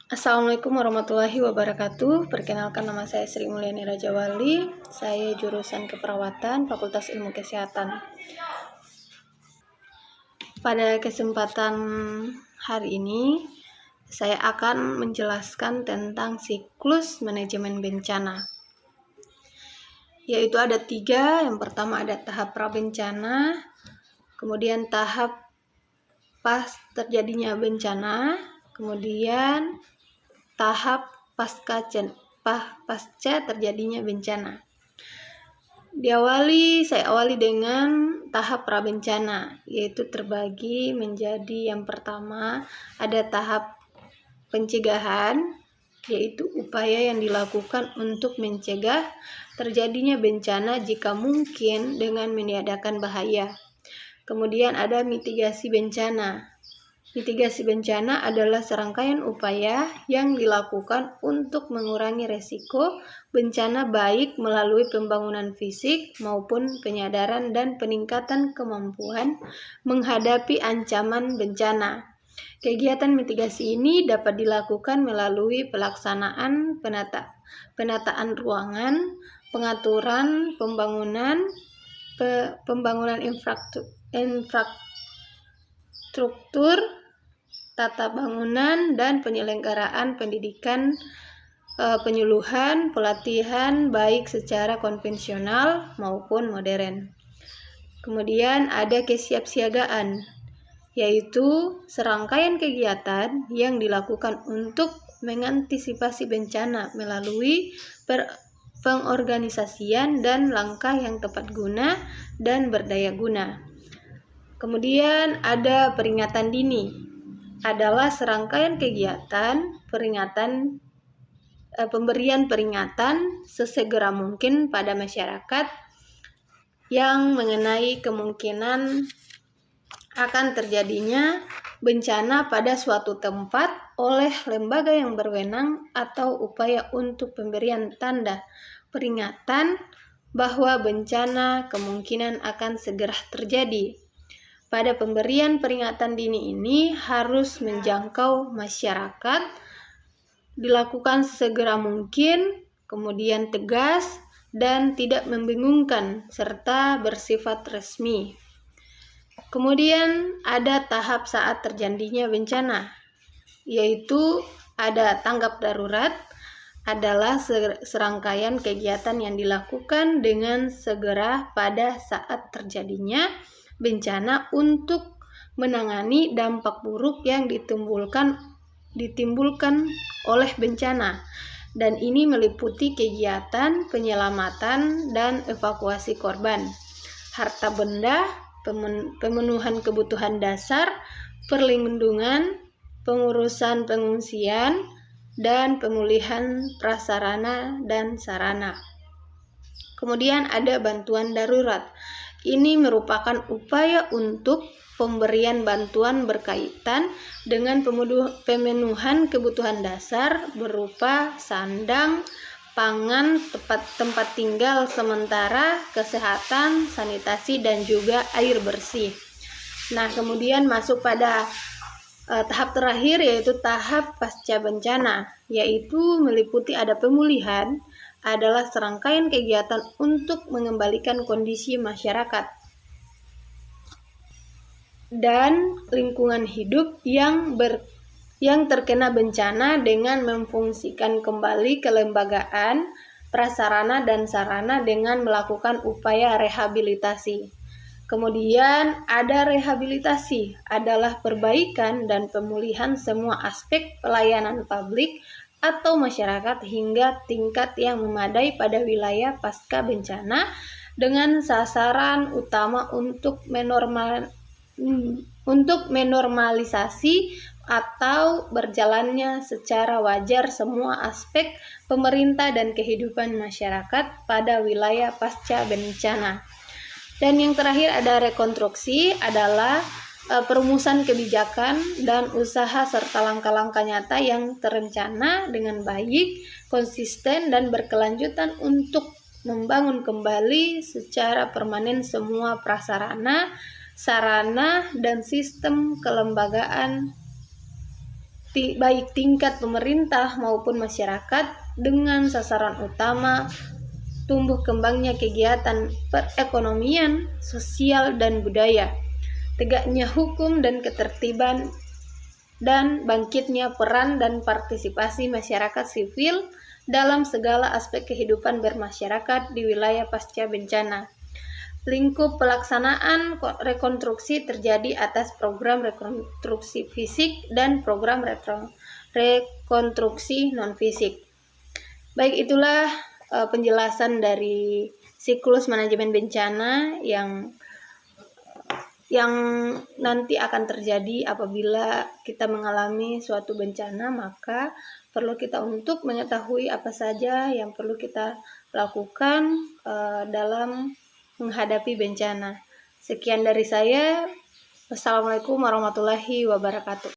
Assalamualaikum warahmatullahi wabarakatuh. Perkenalkan, nama saya Sri Mulyani Rajawali. Saya jurusan Keperawatan, Fakultas Ilmu Kesehatan. Pada kesempatan hari ini, saya akan menjelaskan tentang siklus manajemen bencana. Yaitu ada 3. Yang pertama ada tahap prabencana, kemudian tahap pas terjadinya bencana, kemudian tahap pasca terjadinya bencana. Saya awali dengan tahap prabencana, yaitu terbagi menjadi yang pertama ada tahap pencegahan, yaitu upaya yang dilakukan untuk mencegah terjadinya bencana jika mungkin dengan meniadakan bahaya. Kemudian ada mitigasi bencana. Mitigasi bencana adalah serangkaian upaya yang dilakukan untuk mengurangi resiko bencana, baik melalui pembangunan fisik maupun penyadaran dan peningkatan kemampuan menghadapi ancaman bencana. Kegiatan mitigasi ini dapat dilakukan melalui pelaksanaan penataan ruangan, pengaturan pembangunan infrastruktur, tata bangunan, dan penyelenggaraan pendidikan, penyuluhan, pelatihan baik secara konvensional maupun modern. Kemudian ada kesiapsiagaan, yaitu serangkaian kegiatan yang dilakukan untuk mengantisipasi bencana melalui pengorganisasian dan langkah yang tepat guna dan berdaya guna. Kemudian ada peringatan dini, adalah serangkaian kegiatan pemberian peringatan sesegera mungkin pada masyarakat yang mengenai kemungkinan akan terjadinya bencana pada suatu tempat oleh lembaga yang berwenang, atau upaya untuk pemberian tanda peringatan bahwa bencana kemungkinan akan segera terjadi. Pada pemberian peringatan dini ini harus menjangkau masyarakat, dilakukan sesegera mungkin, kemudian tegas dan tidak membingungkan, serta bersifat resmi. Kemudian ada tahap saat terjadinya bencana, yaitu ada tanggap darurat, adalah serangkaian kegiatan yang dilakukan dengan segera pada saat terjadinya bencana untuk menangani dampak buruk yang ditimbulkan oleh bencana, dan ini meliputi kegiatan penyelamatan dan evakuasi korban, harta benda, pemenuhan kebutuhan dasar, perlindungan, pengurusan pengungsian, dan pemulihan prasarana dan sarana. Kemudian ada bantuan darurat. Ini merupakan upaya untuk pemberian bantuan berkaitan dengan pemenuhan kebutuhan dasar berupa sandang, pangan, tempat tinggal sementara, kesehatan, sanitasi, dan juga air bersih. Nah, kemudian masuk pada tahap terakhir, yaitu tahap pasca bencana, yaitu meliputi ada pemulihan, adalah serangkaian kegiatan untuk mengembalikan kondisi masyarakat dan lingkungan hidup yang terkena bencana dengan memfungsikan kembali kelembagaan, prasarana, dan sarana dengan melakukan upaya rehabilitasi. Kemudian ada rehabilitasi, adalah perbaikan dan pemulihan semua aspek pelayanan publik atau masyarakat hingga tingkat yang memadai pada wilayah pasca bencana, dengan sasaran utama untuk menormalisasi atau berjalannya secara wajar semua aspek pemerintah dan kehidupan masyarakat pada wilayah pasca bencana. Dan yang terakhir ada rekonstruksi, adalah perumusan kebijakan dan usaha serta langkah-langkah nyata yang terencana dengan baik, konsisten, dan berkelanjutan untuk membangun kembali secara permanen semua prasarana, sarana, dan sistem kelembagaan baik tingkat pemerintah maupun masyarakat dengan sasaran utama tumbuh kembangnya kegiatan perekonomian, sosial, dan budaya, tegaknya hukum dan ketertiban, dan bangkitnya peran dan partisipasi masyarakat sipil dalam segala aspek kehidupan bermasyarakat di wilayah pasca bencana. Lingkup pelaksanaan rekonstruksi terjadi atas program rekonstruksi fisik dan program rekonstruksi non-fisik. Baik, itulah penjelasan dari siklus manajemen bencana yang nanti akan terjadi apabila kita mengalami suatu bencana. Maka perlu kita untuk mengetahui apa saja yang perlu kita lakukan dalam menghadapi bencana. Sekian dari saya. Wassalamualaikum warahmatullahi wabarakatuh.